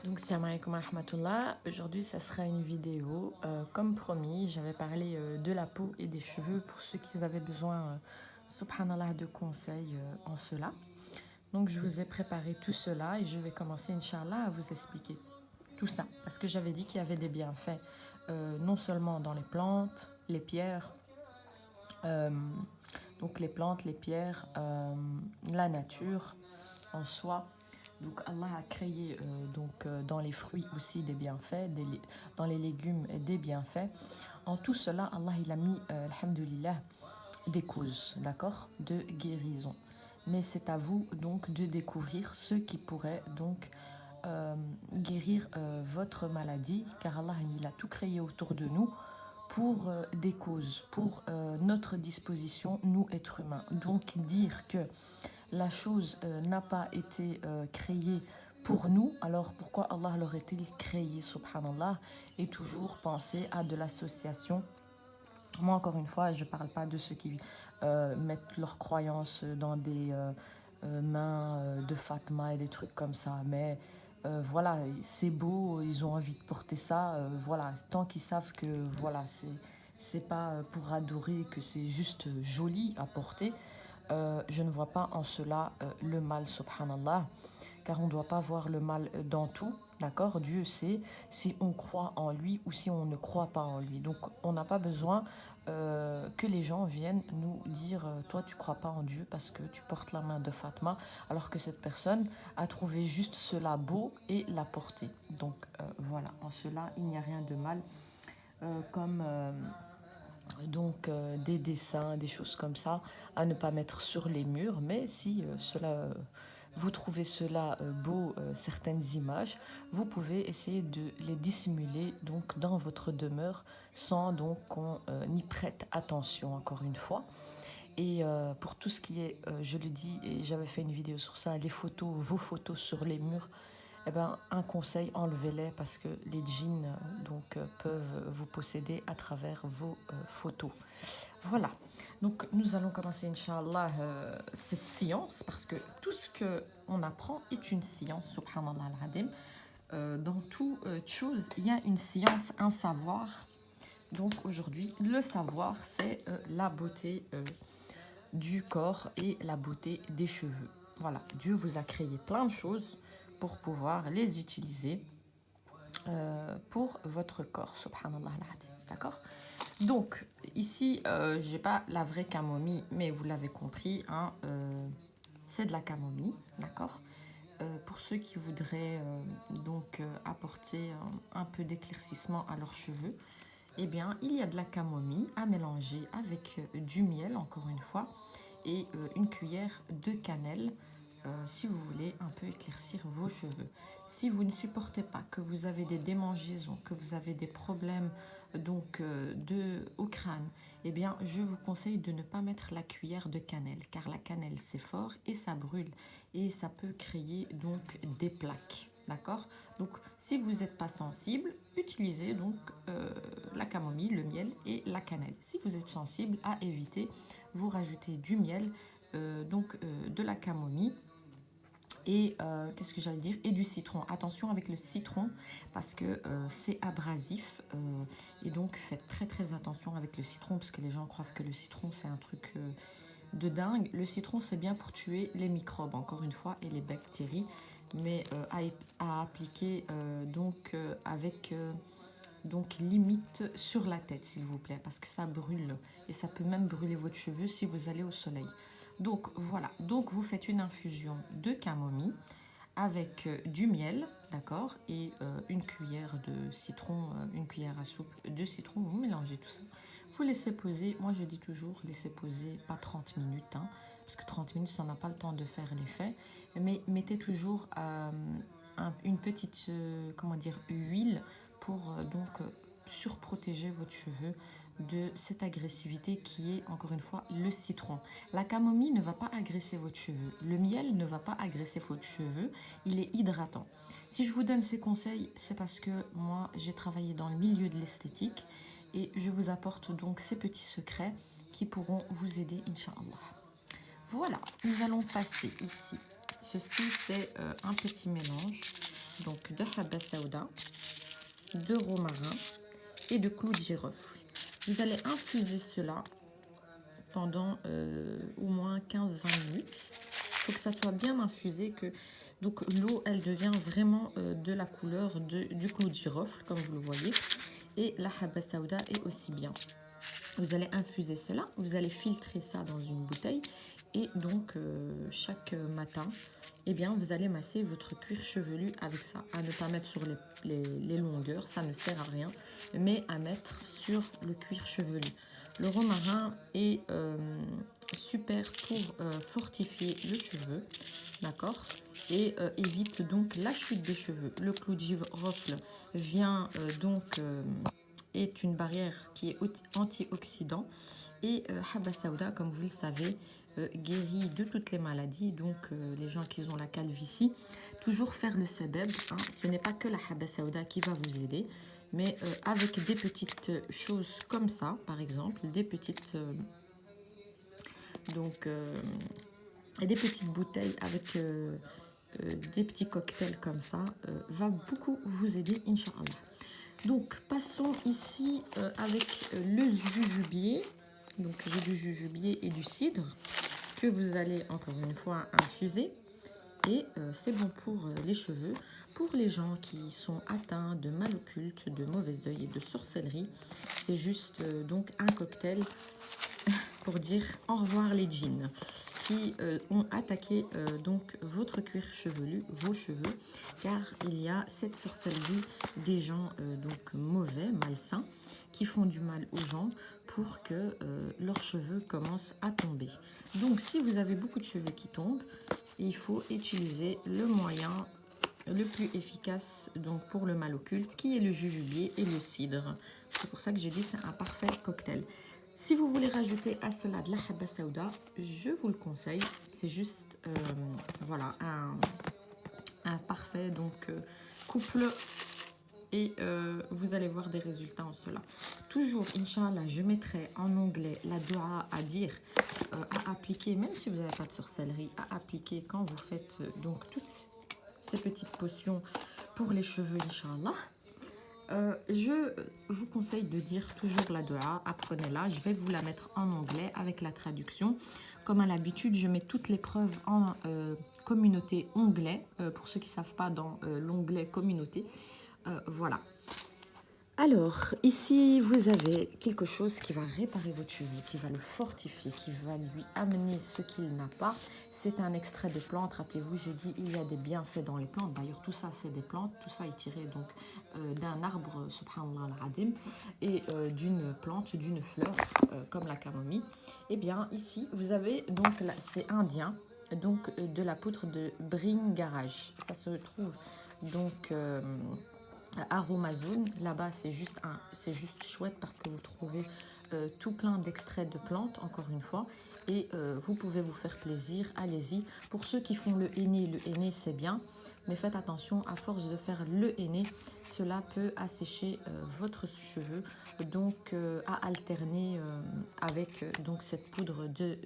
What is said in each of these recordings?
Donc, salam alaikum wa rahmatullah. Aujourd'hui, ça sera une vidéo. Comme promis, j'avais parlé de la peau et des cheveux pour ceux qui avaient besoin, subhanallah, de conseils en cela. Donc, je vous ai préparé tout cela et je vais commencer, Inch'Allah, à vous expliquer tout ça. Parce que j'avais dit qu'il y avait des bienfaits, non seulement dans les plantes, les pierres, euh, donc les plantes, les pierres, la nature en soi. Donc Allah a créé dans les fruits aussi des bienfaits, dans les légumes des bienfaits. En tout cela, Allah il a mis, alhamdulillah, des causes, d'accord, de guérison. Mais c'est à vous donc de découvrir ce qui pourrait donc guérir votre maladie, car Allah il a tout créé autour de nous pour des causes, pour notre disposition, nous êtres humains. Donc dire que la chose n'a pas été créée pour nous, alors pourquoi Allah l'aurait-il créé, subhanallah, et toujours penser à de l'association. Moi, encore une fois, je ne parle pas de ceux qui mettent leurs croyances dans des mains de Fatma et des trucs comme ça, mais voilà, c'est beau, ils ont envie de porter ça, voilà, tant qu'ils savent que voilà, c'est pas pour adorer, que c'est juste joli à porter, je ne vois pas en cela le mal, subhanallah, car on ne doit pas voir le mal dans tout, d'accord? Dieu sait si on croit en lui ou si on ne croit pas en lui. Donc, on n'a pas besoin que les gens viennent nous dire toi, tu crois pas en Dieu parce que tu portes la main de Fatma, alors que cette personne a trouvé juste cela beau et l'a porté. Donc, voilà, en cela, il n'y a rien de mal. Comme des dessins, des choses comme ça, à ne pas mettre sur les murs. Mais si vous trouvez cela beau, certaines images, vous pouvez essayer de les dissimuler donc dans votre demeure sans donc qu'on y prête attention encore une fois. Et pour tout ce qui est, je le dis, et j'avais fait une vidéo sur ça, les photos, vos photos sur les murs, eh ben, un conseil, enlevez-les parce que les djinns peuvent vous posséder à travers vos photos. Voilà. Donc nous allons commencer, Inch'Allah, cette science parce que tout ce qu'on apprend est une science, subhanallah al-adim. Dans toute chose, il y a une science, un savoir. Donc aujourd'hui, le savoir, c'est la beauté du corps et la beauté des cheveux. Voilà, Dieu vous a créé plein de choses pour pouvoir les utiliser pour votre corps, subhanallah al-adim, d'accord? Donc, ici, j'ai pas la vraie camomille, mais vous l'avez compris, hein, c'est de la camomille, d'accord? Pour ceux qui voudraient apporter un peu d'éclaircissement à leurs cheveux, eh bien, il y a de la camomille à mélanger avec du miel, encore une fois, et une cuillère de cannelle si vous voulez un peu éclaircir vos cheveux. Si vous ne supportez pas, que vous avez des démangeaisons, que vous avez des problèmes au crâne, eh bien, je vous conseille de ne pas mettre la cuillère de cannelle, car la cannelle c'est fort et ça brûle et ça peut créer donc des plaques. D'accord? Donc, si vous n'êtes pas sensible, utilisez donc la camomille, le miel et la cannelle. Si vous êtes sensible, à éviter, vous rajoutez du miel, de la camomille et qu'est-ce que j'allais dire, et du citron. Attention avec le citron parce que c'est abrasif et donc faites très très attention avec le citron parce que les gens croient que le citron c'est un truc de dingue. Le citron c'est bien pour tuer les microbes encore une fois et les bactéries, mais à appliquer avec donc limite sur la tête s'il vous plaît parce que ça brûle et ça peut même brûler votre cheveu si vous allez au soleil. Donc voilà, donc vous faites une infusion de camomille avec du miel, d'accord, et une cuillère de citron, une cuillère à soupe de citron, vous mélangez tout ça. Vous laissez poser, moi je dis toujours laissez poser pas 30 minutes, hein, parce que 30 minutes ça n'a pas le temps de faire l'effet, mais mettez toujours une petite, comment dire, huile pour surprotéger votre cheveu de cette agressivité qui est encore une fois le citron. La camomille ne va pas agresser votre cheveu, le miel ne va pas agresser votre cheveu, il est hydratant. Si je vous donne ces conseils, c'est parce que moi j'ai travaillé dans le milieu de l'esthétique et je vous apporte donc ces petits secrets qui pourront vous aider, Inch'Allah. Voilà, nous allons passer ici. Ceci c'est un petit mélange donc de habba saouda, de romarin et de clous de girofle. Vous allez infuser cela pendant au moins 15-20 minutes. Il faut que ça soit bien infusé, que donc l'eau elle devient vraiment de la couleur du clou de girofle comme vous le voyez, et la habba saouda est aussi bien. Vous allez infuser cela, vous allez filtrer ça dans une bouteille et donc chaque matin, eh bien, vous allez masser votre cuir chevelu avec ça. À ne pas mettre sur les longueurs, ça ne sert à rien, mais à mettre sur le cuir chevelu. Le romarin est super pour fortifier le cheveu, d'accord, et évite donc la chute des cheveux. Le clou de girofle vient est une barrière qui est antioxydant, et habba saouda, comme vous le savez, guérit de toutes les maladies. Donc les gens qui ont la calvitie, toujours faire le sebeb, hein. Ce n'est pas que la habba saouda qui va vous aider, mais avec des petites choses comme ça, par exemple, des petites des petites bouteilles avec des petits cocktails comme ça, va beaucoup vous aider, Inch'Allah. Donc passons ici avec le jujubier. Donc j'ai du jujubier et du cidre que vous allez encore une fois infuser, et c'est bon pour les cheveux. Pour les gens qui sont atteints de mal occulte, de mauvais œil et de sorcellerie, c'est juste donc un cocktail pour dire au revoir les djinns qui ont attaqué donc votre cuir chevelu, vos cheveux, car il y a cette sorcellerie des gens donc mauvais, malsains, qui font du mal aux gens pour que leurs cheveux commencent à tomber. Donc si vous avez beaucoup de cheveux qui tombent, il faut utiliser le moyen le plus efficace donc pour le mal occulte, qui est le jujubier et le cidre. C'est pour ça que j'ai dit c'est un parfait cocktail. Si vous voulez rajouter à cela de la habba saouda, je vous le conseille. C'est juste voilà un parfait donc couple, et vous allez voir des résultats en cela. Toujours, Inch'Allah, je mettrai en onglet la doua à dire, à appliquer, même si vous n'avez pas de sorcellerie, à appliquer quand vous faites donc toutes ces petites potions pour les cheveux, Inch'Allah. Je vous conseille de dire toujours la doua, apprenez-la. Je vais vous la mettre en anglais avec la traduction. Comme à l'habitude, je mets toutes les preuves en communauté onglet, pour ceux qui ne savent pas, dans l'onglet communauté. Voilà. Alors, ici, vous avez quelque chose qui va réparer votre cheveu, qui va le fortifier, qui va lui amener ce qu'il n'a pas. C'est un extrait de plante. Rappelez-vous, j'ai dit, il y a des bienfaits dans les plantes. D'ailleurs, tout ça, c'est des plantes. Tout ça est tiré donc d'un arbre, subhanallah al-adim, et d'une plante, d'une fleur, comme la camomille. Eh bien, ici, vous avez donc, c'est indien, donc de la poudre de bringarage. Ça se trouve donc Aromazone. Là-bas, c'est juste chouette parce que vous trouvez tout plein d'extraits de plantes, encore une fois, et vous pouvez vous faire plaisir, allez-y. Pour ceux qui font le henné c'est bien, mais faites attention, à force de faire le henné, cela peut assécher votre cheveu, donc à alterner avec donc cette poudre de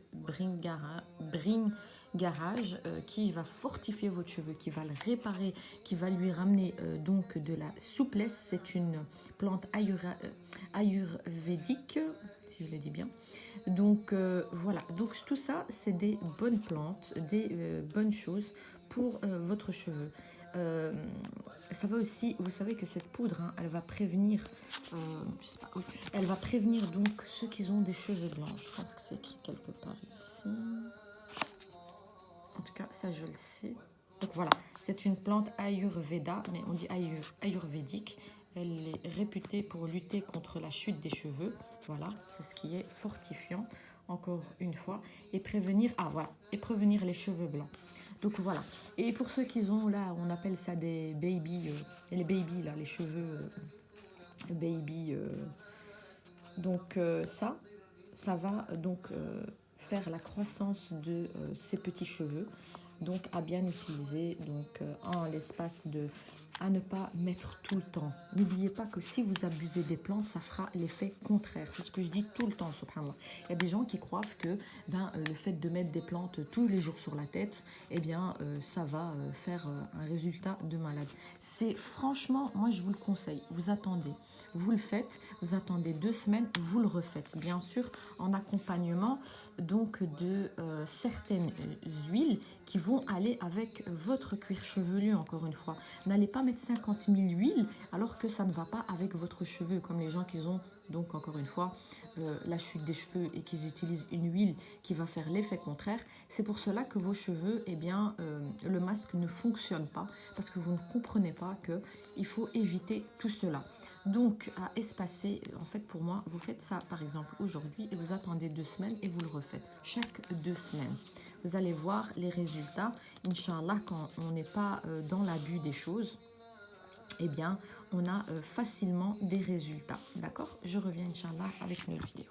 garage qui va fortifier votre cheveu, qui va le réparer, qui va lui ramener donc de la souplesse. C'est une plante ayurvédique, si je le dis bien. Donc voilà, donc tout ça c'est des bonnes plantes, des bonnes choses pour votre cheveu. Ça va aussi, vous savez que cette poudre, hein, elle va prévenir, je sais pas, oui, elle va prévenir donc ceux qui ont des cheveux blancs. Je pense que c'est écrit quelque part ici. En tout cas, ça, je le sais. Donc voilà, c'est une plante Ayurveda, mais on dit ayurvédique. Elle est réputée pour lutter contre la chute des cheveux. Voilà, c'est ce qui est fortifiant, encore une fois. Et prévenir, et prévenir les cheveux blancs. Donc voilà. Et pour ceux qui ont là, on appelle ça des baby, les baby là, les cheveux baby. Donc ça va donc faire la croissance de ces petits cheveux, donc à bien utiliser donc en l'espace de à ne pas mettre tout le temps. N'oubliez pas que si vous abusez des plantes, ça fera l'effet contraire. C'est ce que je dis tout le temps, subhanallah. Il y a des gens qui croient que le fait de mettre des plantes tous les jours sur la tête, ça va faire un résultat de malade. C'est franchement, moi je vous le conseille, vous attendez. Vous le faites, vous attendez 2 semaines, vous le refaites. Bien sûr, en accompagnement donc de certaines huiles qui vont aller avec votre cuir chevelu, encore une fois. N'allez pas mettre 50 000 huiles alors que ça ne va pas avec votre cheveu, comme les gens qui ont donc encore une fois la chute des cheveux et qu'ils utilisent une huile qui va faire l'effet contraire. C'est pour cela que vos cheveux, le masque ne fonctionne pas parce que vous ne comprenez pas qu'il faut éviter tout cela. Donc à espacer, en fait pour moi, vous faites ça par exemple aujourd'hui et vous attendez 2 semaines et vous le refaites chaque 2 semaines. Vous allez voir les résultats. Inch'Allah, quand on n'est pas dans l'abus des choses, on a facilement des résultats. D'accord? Je reviens, Inch'Allah, avec une autre vidéo.